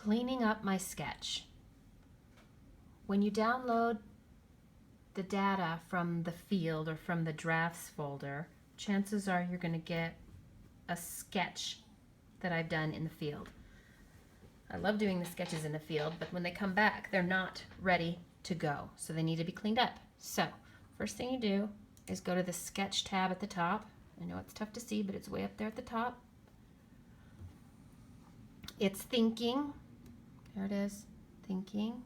Cleaning up my sketch. When you download the data from the field or from the drafts folder, chances are you're going to get a sketch that I've done in the field. I love doing the sketches in the field, but when they come back, they're not ready to go, so they need to be cleaned up. So, first thing you do is go to the sketch tab at the top. I know it's tough to see, but it's way up there at the top. It's thinking. There it is, thinking.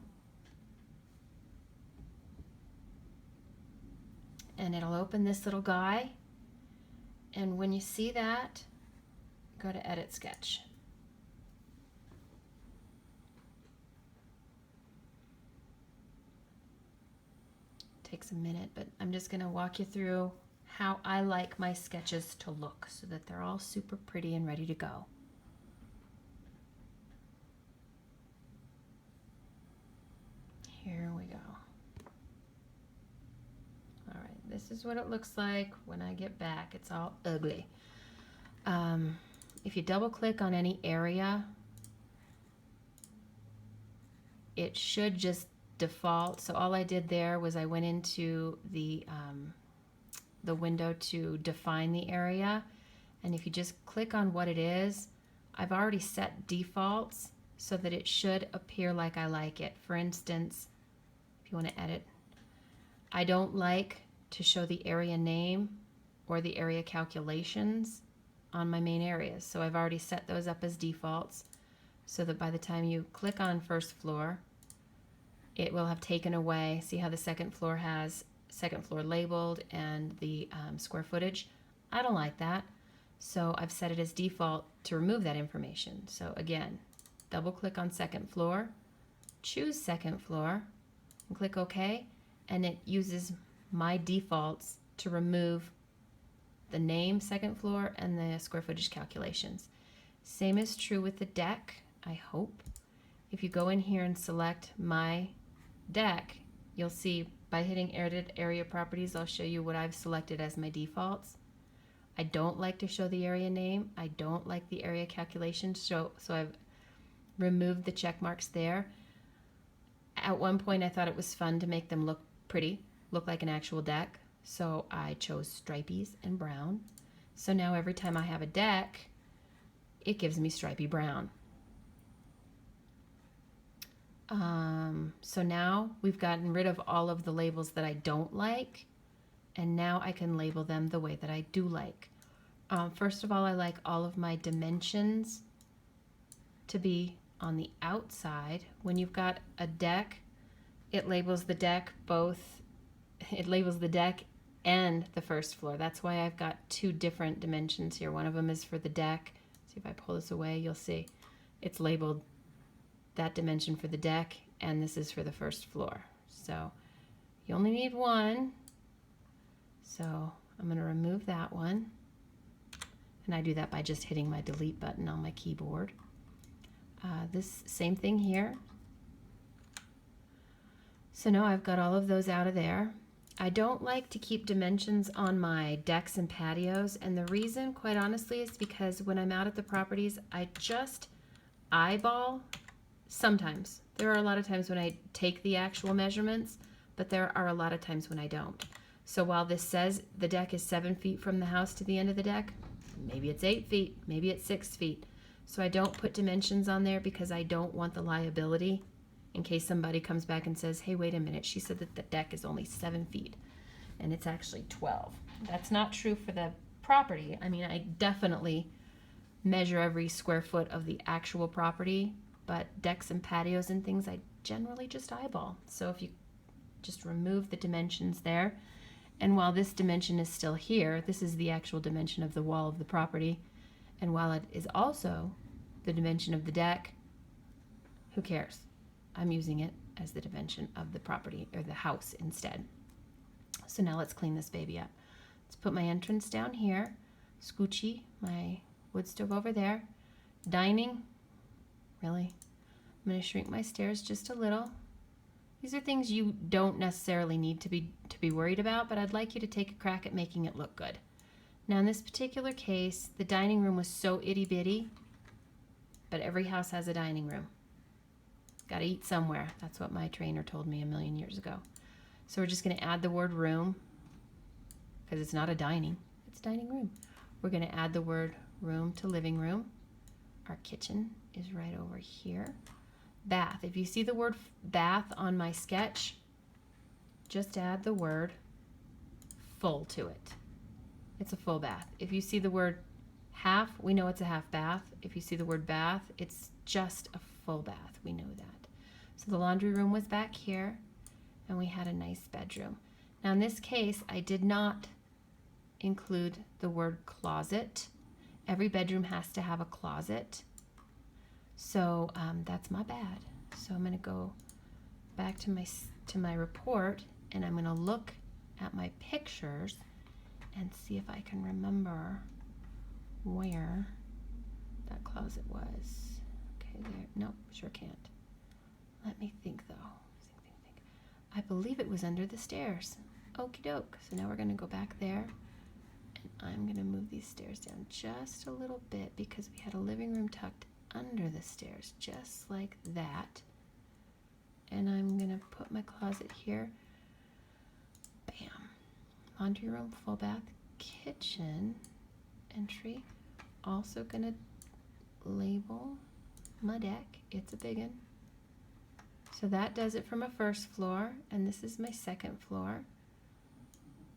And it'll open this little guy. And when you see that, go to Edit Sketch. Takes a minute, but I'm just going to walk you through how I like my sketches to look so that they're all super pretty and ready to go. Here we go. All right, this is what it looks like when I get back. It's all ugly. If you double click on any area, it should just default. So all I did there was I went into the window to define the area, and if you just click on what it is, I've already set defaults so that it should appear like I like it. For instance, if you want to edit, I don't like to show the area name or the area calculations on my main areas, so I've already set those up as defaults so that by the time you click on first floor, it will have taken away. See how the second floor has second floor labeled and the square footage? I don't like that, so I've set it as default to remove that information. So again, double click on second floor, choose second floor, and click OK, and it uses my defaults to remove the name second floor and the square footage calculations. Same is true with the deck, I hope. If you go in here and select my deck, you'll see by hitting Edit Area Properties, I'll show you what I've selected as my defaults. I don't like to show the area name. I don't like the area calculations, so I've removed the check marks there. At one point, I thought it was fun to make them look pretty, look like an actual deck, so I chose stripies and brown. So now every time I have a deck, it gives me stripy brown. So now we've gotten rid of all of the labels that I don't like, and now I can label them the way that I do like. First of all, I like all of my dimensions to be on the outside. When you've got a deck, it labels the deck and the first floor. That's why I've got two different dimensions here. One of them is for the deck. See if I pull this away, you'll see it's labeled that dimension for the deck, and this is for the first floor. So you only need one. So I'm going to remove that one, and I do that by just hitting my delete button on my keyboard. This same thing here. So now I've got all of those out of there. I don't like to keep dimensions on my decks and patios, and the reason, quite honestly, is because when I'm out at the properties, I just eyeball. Sometimes. There are a lot of times when I take the actual measurements, but there are a lot of times when I don't. So while this says the deck is 7 feet from the house to the end of the deck, maybe it's 8 feet, maybe it's 6 feet. So I don't put dimensions on there because I don't want the liability in case somebody comes back and says, hey, wait a minute, she said that the deck is only 7 feet and it's actually 12. That's not true for the property. I mean, I definitely measure every square foot of the actual property, but decks and patios and things I generally just eyeball. So if you just remove the dimensions there, and while this dimension is still here, this is the actual dimension of the wall of the property, and while it is also the dimension of the deck, who cares? I'm using it as the dimension of the property or the house instead. So now let's clean this baby up. Let's put my entrance down here, Scoochie, my wood stove over there, dining. Really? I'm going to shrink my stairs just a little. These are things you don't necessarily need to be worried about, but I'd like you to take a crack at making it look good. Now in this particular case, the dining room was so itty bitty, but every house has a dining room. Got to eat somewhere. That's what my trainer told me a million years ago. So we're just going to add the word room, because it's not a dining, it's dining room. We're going to add the word room to living room. Our kitchen is right over here. Bath. If you see the word bath on my sketch, just add the word full to it. It's a full bath. If you see the word half, we know it's a half bath. If you see the word bath, it's just a full bath. We know that. So the laundry room was back here, and we had a nice bedroom. Now in this case, I did not include the word closet. Every bedroom has to have a closet. So that's my bad. So I'm going to go back to my report, and I'm going to look at my pictures and see if I can remember where that closet was. Okay, there. Nope, sure can't. Let me think though. Think. I believe it was under the stairs. Okie doke. So now we're going to go back there, and I'm going to move these stairs down just a little bit because we had a living room tucked under the stairs, just like that. And I'm going to put my closet here. Bam. Laundry room, full bath, kitchen, entry. Also going to label my deck. It's a big one. So that does it for my first floor, and this is my second floor.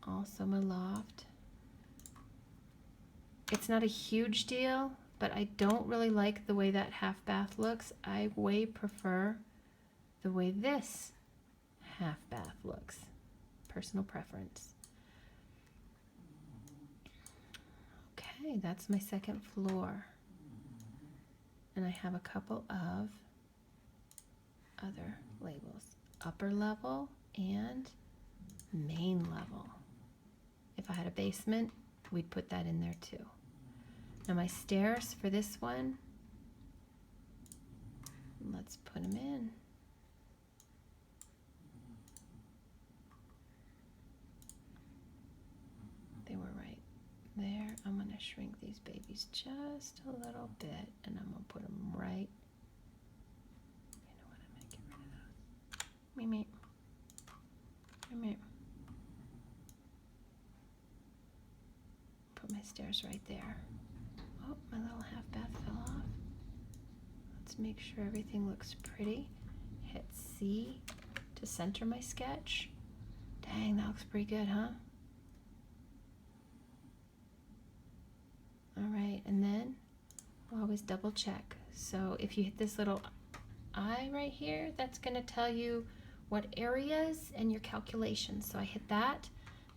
Also my loft. It's not a huge deal, but I don't really like the way that half bath looks. I way prefer the way this half bath looks. Personal preference. Okay, that's my second floor. And I have a couple of other labels. Upper level and main level. If I had a basement, we'd put that in there too. Now my stairs for this one, let's put them in. They were right there. I'm going to shrink these babies just a little bit, and I'm going to put them right. You know what? I'm going to get rid of those. Meep. Put my stairs right there. Oh, my little half bath fell off. Let's make sure everything looks pretty. Hit C to center my sketch. Dang, that looks pretty good, huh? All right, and then we'll always double check. So if you hit this little I right here, that's going to tell you what areas and your calculations. So I hit that.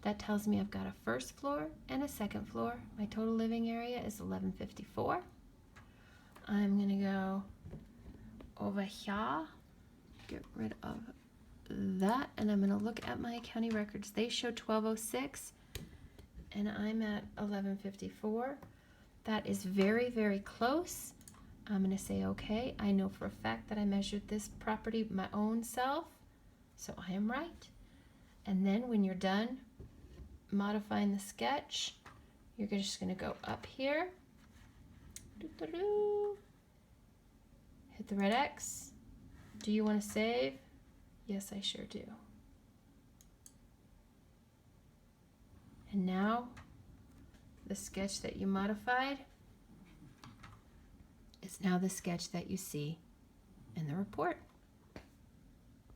That tells me I've got a first floor and a second floor. My total living area is 1154. I'm going to go over here, get rid of that, and I'm going to look at my county records. They show 1206, and I'm at 1154. That is very, very close. I'm going to say okay. I know for a fact that I measured this property my own self, so I am right. And then when you're done modifying the sketch, you're just going to go up here, hit the red X. Do you want to save? Yes, I sure do. And now the sketch that you modified is now the sketch that you see in the report.